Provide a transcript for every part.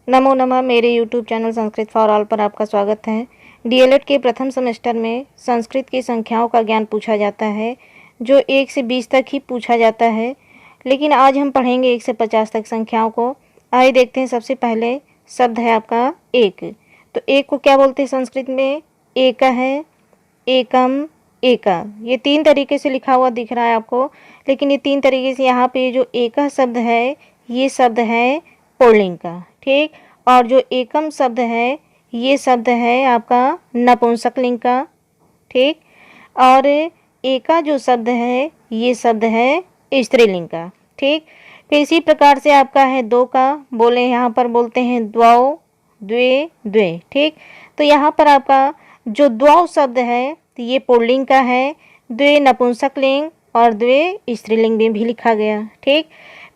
नमो नमः। मेरे YouTube channel Sanskrit for all पर आपका स्वागत है। डीएलएड के प्रथम सेमेस्टर में संस्कृत की संख्याओं का ज्ञान पूछा जाता है, जो 1 से 20 तक ही पूछा जाता है, लेकिन आज हम पढ़ेंगे 1 से 50 तक संख्याओं को। आइए देखते हैं। सबसे पहले शब्द है आपका एक। तो एक को क्या बोलते हैं संस्कृत में? एक है, एकम, एका। ये 3 तरीके से लिखा हुआ दिख रहा है आपको, लेकिन ये 3 तरीके से यहाँ पे जो एका शब्द है, ये शब्द है पुल्लिंग का, ठीक। और जो एकम शब्द है, ये शब्द है आपका नपुंसकलिंग का, ठीक। और एका जो शब्द है, ये शब्द है स्त्रीलिंग का, ठीक। फिर इसी प्रकार से आपका है दो का, बोले यहाँ पर बोलते हैं द्वौ, द्वे, द्वे, ठीक। तो यहाँ पर आपका जो द्वौ शब्द है, तो ये पुल्लिंग का है, द्वे नपुंसकलिंग और द्वे स्त्रीलिंग में भी लिखा गया, ठीक।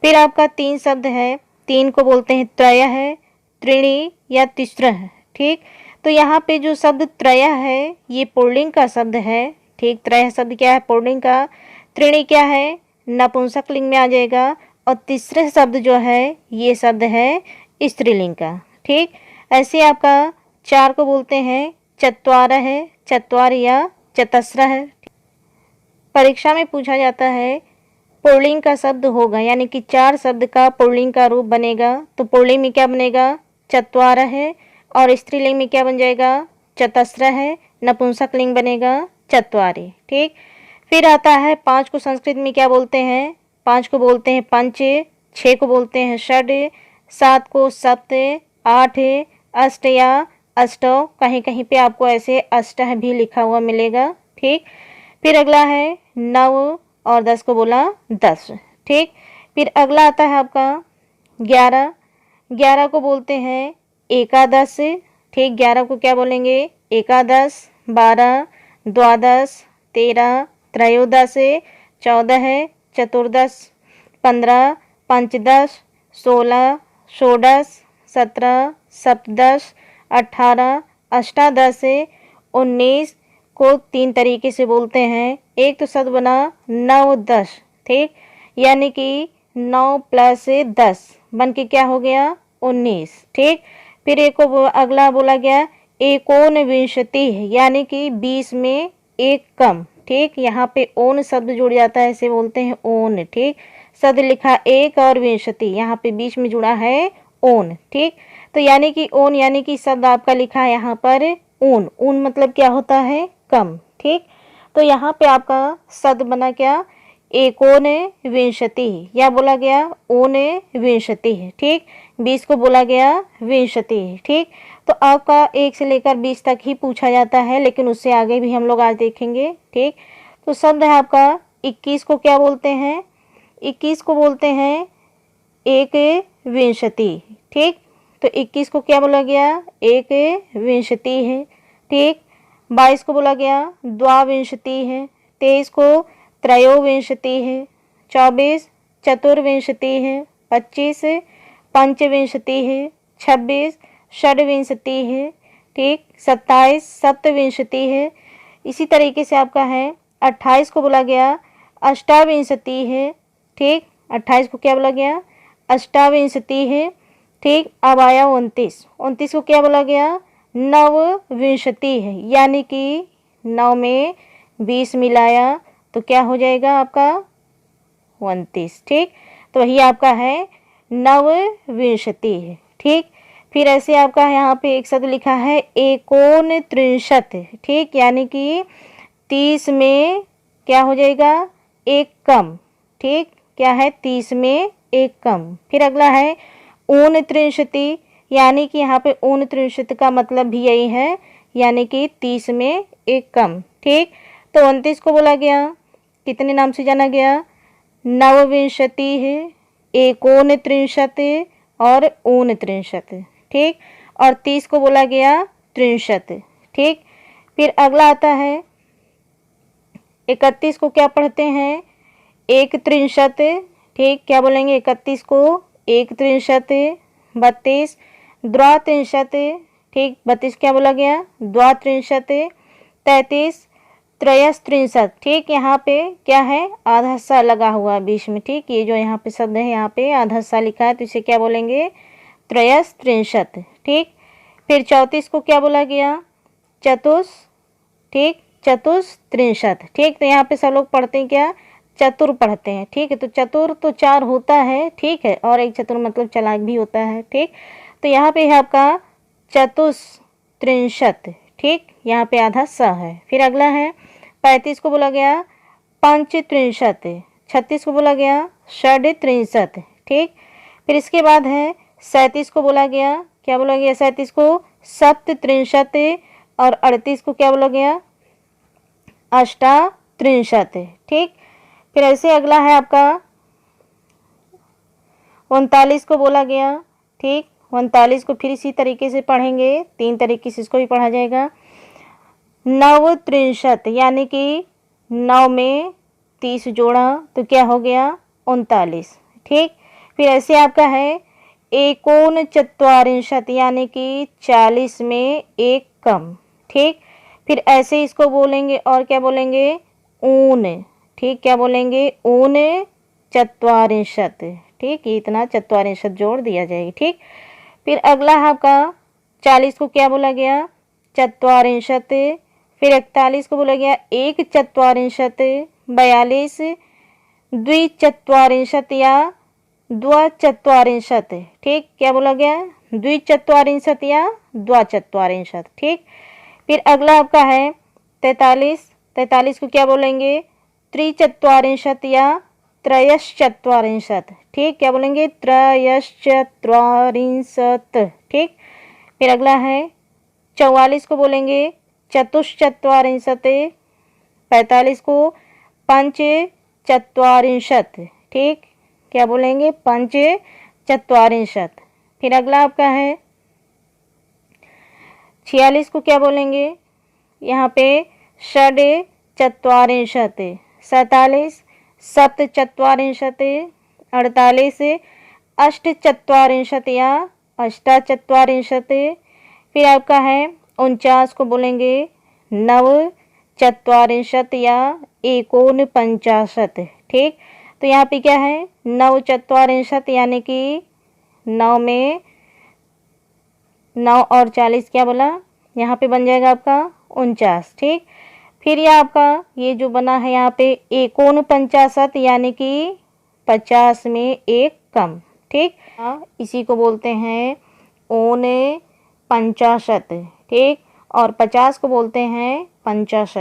फिर आपका 3 शब्द है, 3 को बोलते हैं त्रय है, त्रीणि या तिस्र, ठीक। तो यहाँ पे जो शब्द त्रय है, ये पुल्लिंग का शब्द है, ठीक। त्रय शब्द क्या है? पुल्लिंग का। त्रीणि क्या है? नपुंसकलिंग में आ जाएगा। और तीसरा शब्द जो है, ये शब्द है स्त्रीलिंग का, ठीक। ऐसे आपका 4 को बोलते हैं चत्वार है, चत्वार या चतस्र है। परीक्षा में पूछा जाता है पुल्लिंग का शब्द होगा, यानी कि 4 शब्द का पुल्लिंग का रूप बनेगा, तो पुल्लिंग में क्या बनेगा? चत्वार है। और स्त्रीलिंग में क्या बन जाएगा? चतस्र है। नपुंसकलिंग बनेगा चत्वारि, ठीक। फिर आता है 5 को संस्कृत में क्या बोलते हैं? 5 को बोलते हैं पंच, 6 को बोलते हैं षड, 7 को सप्त, 8 अष्ट या अष्टौ। कहीं कहीं पे आपको ऐसे अष्ट भी लिखा हुआ मिलेगा, ठीक। फिर अगला है 9 और 10 को बोला 10, ठीक। फिर अगला आता है आपका 11। 11 को बोलते हैं एकादश, ठीक। 11 को क्या बोलेंगे? एकादश। 12 द्वादश, 13 त्रयोदश, 14 चतुर्दश, 15 पंचदश, 16 षोडश, 17 सप्तदश, 18 अष्टादश, 19 को 3 तरीके से बोलते हैं। एक तो शब्द बना 9 10, ठीक, यानी कि 9 प्लस 10 बन के क्या हो गया? 19, ठीक। फिर एक को अगला बोला गया एकोनविंशति, यानी कि 20 में 1 कम, ठीक। यहाँ पे ओन शब्द जुड़ जाता है, इसे बोलते हैं ओन, ठीक। शब्द लिखा एक और विंशति, यहाँ पे बीच में जुड़ा है ओन, ठीक। तो यानी कि ओन, यानी कि शब्द आपका लिखा है यहाँ पर ऊन। ऊन मतलब क्या होता है? कम, ठीक। तो यहाँ पे आपका शब्द बना क्या? एकोन विंशति, या बोला गया ओन विंशति, ठीक। 20 को बोला गया विंशति, ठीक। तो आपका 1 से लेकर 20 तक ही पूछा जाता है, लेकिन उससे आगे भी हम लोग आज देखेंगे, ठीक। तो शब्द है आपका 21 को क्या बोलते हैं? 21 को बोलते हैं एक विंशति, ठीक। तो 21 को क्या बोला गया? एक विंशति है, ठीक। 22 को बोला गया द्वाविंशति है। 23 को त्रयोविंशति है। 24 चतुर्विंशति है। 25 पंचविंशति है। 26 षड्विंशति है, ठीक। 27 सप्तविंशति है। इसी तरीके से आपका है 28 को बोला गया अष्टाविंशति है, ठीक। 28 को क्या बोला गया? अष्टाविंशति है, ठीक। अब आया 29। 29 को क्या बोला गया? नवविंशति है, यानी कि 9 में 20 मिलाया तो क्या हो जाएगा आपका? 29, ठीक। तो वही आपका है नवविंशति है, ठीक। फिर ऐसे आपका यहाँ पे एक शब्द लिखा है एकोनत्रिंशत्, ठीक, यानी कि 30 में क्या हो जाएगा? 1 कम, ठीक। क्या है? 30 में 1 कम। फिर अगला है ऊनत्रिंशति, यानी कि यहाँ पे ऊनत्रिंशत् का मतलब भी यही है, यानी कि 30 में 1 कम, ठीक। तो 29 को बोला गया, कितने नाम से जाना गया? नवविंशति है, एकोनत्रिंशत् और ऊनत्रिंशत्, ठीक। और 30 को बोला गया त्रिंशत्, ठीक। फिर अगला आता है 31 को क्या पढ़ते हैं? एक त्रिंशत्, ठीक। क्या बोलेंगे? 31 को एक त्रिंशत्। 32 द्वात्रिंशत्, ठीक। 32 क्या बोला गया? द्वात्रिंशत्। 33 त्रयस्त्रिंशत्, ठीक। यहाँ पे क्या है? आधा सा लगा हुआ बीच में, ठीक। ये जो यहाँ पे शब्द है, यहाँ पे आधा सा लिखा है, तो इसे क्या बोलेंगे? त्रयस्त्रिंशत्। ठीक, फिर 34 को क्या बोला गया? चतुस, ठीक, चतुस्त्रिंशत्। ठीक, तो यहाँ पे सब लोग पढ़ते हैं क्या? चतुर पढ़ते हैं। ठीक है, तो चतुर तो 4 होता है, ठीक है, और एक चतुर मतलब चालाक भी होता है। ठीक, तो यहाँ पे है आपका चतुस्त्रिंशत्। ठीक, यहाँ पे आधा स है। फिर अगला है 35 को बोला गया पंचत्रिंशत्। 36 को बोला गया षड्त्रिंशत्। ठीक, फिर इसके बाद है 37 को बोला गया, क्या बोला गया? 37 को सप्तत्रिंशत्, और 38 को क्या बोला गया? अष्टात्रिंशत्। ठीक, फिर ऐसे अगला है आपका 39 को बोला गया। ठीक, 39 को फिर इसी तरीके से पढ़ेंगे, 3 तरीके से इसको भी पढ़ा जाएगा। नवत्रिंशत्, यानी कि 9 में 30 जोड़ा तो क्या हो गया? 39। ठीक, फिर ऐसे आपका है एकोनचत्वारिंशत्, यानी कि 40 में 1 कम। ठीक, फिर ऐसे इसको बोलेंगे और क्या बोलेंगे? ऊन। ठीक, क्या बोलेंगे? ऊन चत्वारिंशत्। ठीक, इतना चत्वारिंशत् जोड़ दिया जाएगा। ठीक, फिर अगला है आपका 40 को क्या बोला गया? चत्वारिंशत्। फिर 41 को बोला गया एक चत्वारिंशत्। 42 द्विचत्वारिंशत् या द्वचत्वारिंशत्। ठीक, क्या बोला गया? द्विचत्वारिंशत् या द्वचत्वारिंशत्। ठीक, फिर अगला आपका है 43। 43 को क्या बोलेंगे? त्रिचत्वारिंशत् या त्रयश्चत्वारिंशत्। ठीक, क्या बोलेंगे? त्रयश्चत्वारिंशत्। ठीक, फिर अगला है 44 को बोलेंगे चतुश्चत्वारिंशत्। 45 को पंचचत्वारिंशत्। ठीक, क्या बोलेंगे? पंचचत्वारिंशत्। फिर अगला आपका है 46 को क्या बोलेंगे? यहाँ पे षड्चत्वारिंशत्। 47 सप्तचत्वारिंशत्। 48 अष्टचत्वारिंशत् या अष्टाचत्वारिंशत्। फिर आपका है 49 को बोलेंगे नवचत्वारिंशत् या एकोनपंचाशत्। ठीक, तो यहाँ पे क्या है? नवचत्वारिंशत्, यानी कि 9 में 9 और 40 क्या बोला? यहाँ पे बन जाएगा आपका 49। ठीक, फिर यह आपका ये जो बना है यहाँ पे एकोनपंचाशत्, यानी कि 50 में 1 कम। ठीक, इसी को बोलते हैं ऊन पंचाशत्। ठीक, और 50 को बोलते हैं पंचाशत्।